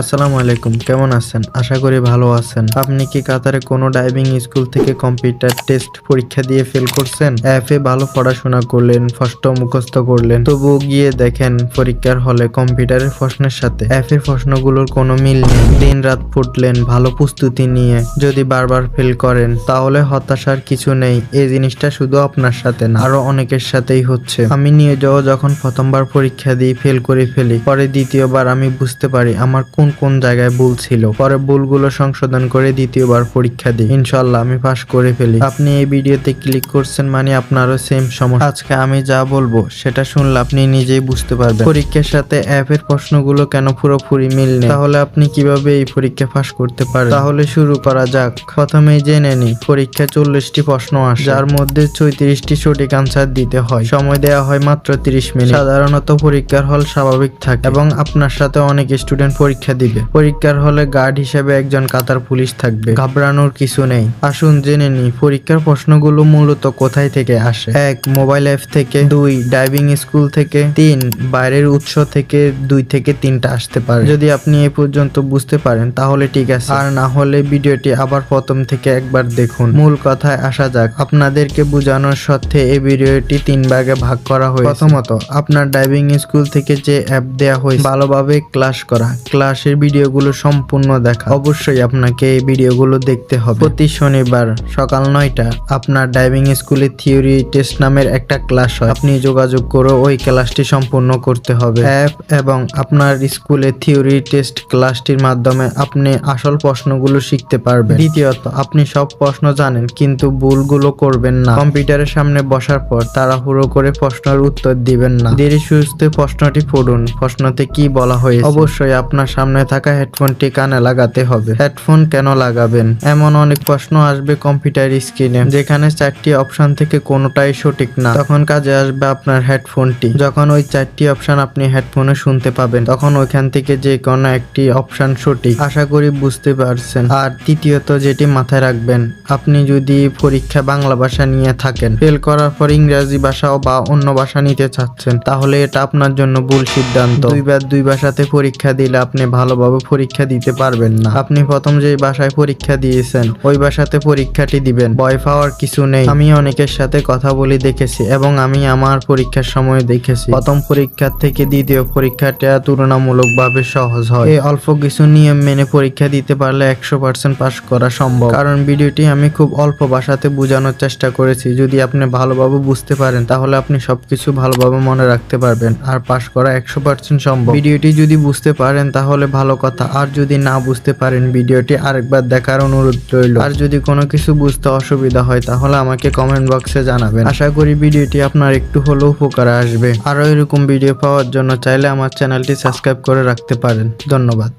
আসসালামু আলাইকুম, কেমন আছেন? আশা করি ভালো আছেন। আপনি কি কাতারে কোনো ড্রাইভিং স্কুল থেকে কম্পিউটার টেস্ট পরীক্ষা দিয়ে ফেল করছেন? অ্যাপে ভালো পড়াশোনা করলেন, প্রশ্ন মুখস্থ করলেন, তবুও গিয়ে দেখেন পরীক্ষার হলে কম্পিউটারের প্রশ্নের সাথে অ্যাপের প্রশ্নগুলোর কোনো মিল নেই। দিন রাত পড়লেন ভালো প্রস্তুতি নিয়ে, যদি বারবার ফেল করেন তাহলে হতাশার কিছু নেই। এই জিনিসটা শুধু আপনার সাথে না, আরো অনেকের সাথেই হচ্ছে। আমি নিজেও যখন প্রথমবার পরীক্ষা দিয়ে ফেল করে ফেলি, পরে দ্বিতীয়বার আমি বুঝতে পারি আমার কোন জায়গায় ভুল ছিল। পরে ভুলগুলো সংশোধন করে দ্বিতীয়বার পরীক্ষা দিই, ইনশাআল্লাহ আমি পাস করে ফেলি। আপনি এই ভিডিওতে ক্লিক করছেন মানে আপনারও সেম সমস্যা। আজকে আমি যা বলবো সেটা শুনলে আপনি নিজেই বুঝতে পারবেন পরীক্ষার সাথে অ্যাপের প্রশ্নগুলো কেন পুরোপুরি মিল নেই, তাহলে আপনি কিভাবে এই পরীক্ষা পাস করতে পারেন। তাহলে শুরু করা যাক। প্রথমেই জেনে নি পরীক্ষা 40টি প্রশ্ন আসে, যার মধ্যে 34টি সঠিক আনসার দিতে হয়। সময় দেওয়া হয় মাত্র 30 মিনিট। সাধারণত পরীক্ষার হল স্বাভাবিক থাকে এবং আপনার সাথে অনেক স্টুডেন্ট পরীক্ষা দিবে। পরীক্ষার হলে গার্ড হিসেবে একজন কাতার পুলিশ থাকবে, ঘাবড়ানোর কিছু নেই। আসুন জেনে নি পরীক্ষার প্রশ্নগুলো মূলত কোথায় থেকে আসে। 1. মোবাইল অ্যাপ থেকে। 2. ড্রাইভিং স্কুল থেকে। 3. বাইরের উৎস থেকে 2 থেকে 3টা আসতে পারে। যদি আপনি এই পর্যন্ত বুঝতে পারেন তাহলে ঠিক আছে, আর না হলে ভিডিওটি আবার প্রথম থেকে একবার দেখুন। মূল কথায় আসা যাক। আপনাদেরকে বোঝানোর স্বার্থে এই ভিডিওটি 3 ভাগে ভাগ করা হয়েছে। প্রথমত, আপনার ড্রাইভিং স্কুল থেকে যে অ্যাপ দেয়া হয়েছে ভালোভাবে ক্লাস করা, ক্লাসের ভিডিওগুলো সম্পূর্ণ দেখা। অবশ্যই আপনাকে এই ভিডিওগুলো দেখতে হবে। প্রতি শনিবার সকাল 9টা আপনার ড্রাইভিং স্কুলে থিওরি টেস্ট নামের একটা ক্লাস হয়। আপনি যোগাযোগ করে ওই ক্লাসটি সম্পূর্ণ করতে হবে। অ্যাপ এবং আপনার স্কুলে থিওরি টেস্ট ক্লাসটির মাধ্যমে আপনি আসল প্রশ্নগুলো শিখতে পারবেন। দ্বিতীয়ত, আপনি সব প্রশ্ন জানেন কিন্তু ভুলগুলো করবেন না। কম্পিউটারের সামনে বসার পর তাড়াহুড়ো করে প্রশ্নের উত্তর দিবেন না। ধীরে সুস্থে প্রশ্নটি পড়ুন, প্রশ্নতে কি বলা হয়েছে। অবশ্যই আপনার সামনে থাকা হেডফোনটি কানে লাগাতে হবে। হেডফোন কেন লাগাবেন? এমন অনেক প্রশ্ন আসবে কম্পিউটার স্ক্রিনে যেখানে 4টি অপশন থেকে কোনোটাই সঠিক না, তখন কাজে আসবে আপনার হেডফোনটি। যখন ওই 4টি অপশন আপনি হেডফোনে শুনতে পাবেন তখন ওইখান থেকে যে কোনো একটি অপশন সঠিক। আশা করি বুঝতে পারছেন। আর তৃতীয়ত যেটি মাথায় রাখবেন, আপনি যদি পরীক্ষা বাংলা ভাষা নিয়ে থাকেন, ফেল করার পর ইংরেজি ভাষা বা অন্য ভাষা নিতে চাচ্ছেন, তাহলে এটা আপনার জন্য ভুল সিদ্ধান্ত। দুইবার দুই ভাষাতে পরীক্ষা দিলে আপনি ভালোভাবে পরীক্ষা দিতে পারবেন না। আপনি প্রথম যে ভাষায় পরীক্ষা দিয়েছেন ওই ভাষাতে পরীক্ষাটি দিবেন। ভয় পাওয়ার কিছু নেই। আমি অনেকের সাথে কথা বলে দেখেছি এবং আমি আমার পরীক্ষার সময় দেখেছি প্রথম পরীক্ষার থেকে দ্বিতীয় পরীক্ষাটা তুলনামূলকভাবে সহজ হয়। এই অল্প কিছু নিয়ম মেনে পরীক্ষা দিতে পারলে 100% পাস করা সম্ভব। কারণ ভিডিওটি আমি খুব অল্প ভাষাতে বোঝানোর চেষ্টা করেছি। যদি আপনি ভালোভাবে বুঝতে পারেন তাহলে আপনি সবকিছু ভালোভাবে মনে রাখতে পারবেন আর পাস করা 100% সম্ভব। ভিডিওটি যদি বুঝতে পারেন তাহলে ভালো কথা, আর যদি না বুঝতে পারেন ভিডিওটি আরেকবার দেখার অনুরোধ রইল। আর যদি কোনো কিছু বুঝতে অসুবিধা হয় তাহলে আমাকে কমেন্ট বক্সে জানাবেন। আশা করি ভিডিওটি আপনার একটু হলেও উপকারে আসবে। আরো এরকম ভিডিও পাওয়ার জন্য চাইলে আমার চ্যানেলটি সাবস্ক্রাইব করে রাখতে পারেন। ধন্যবাদ।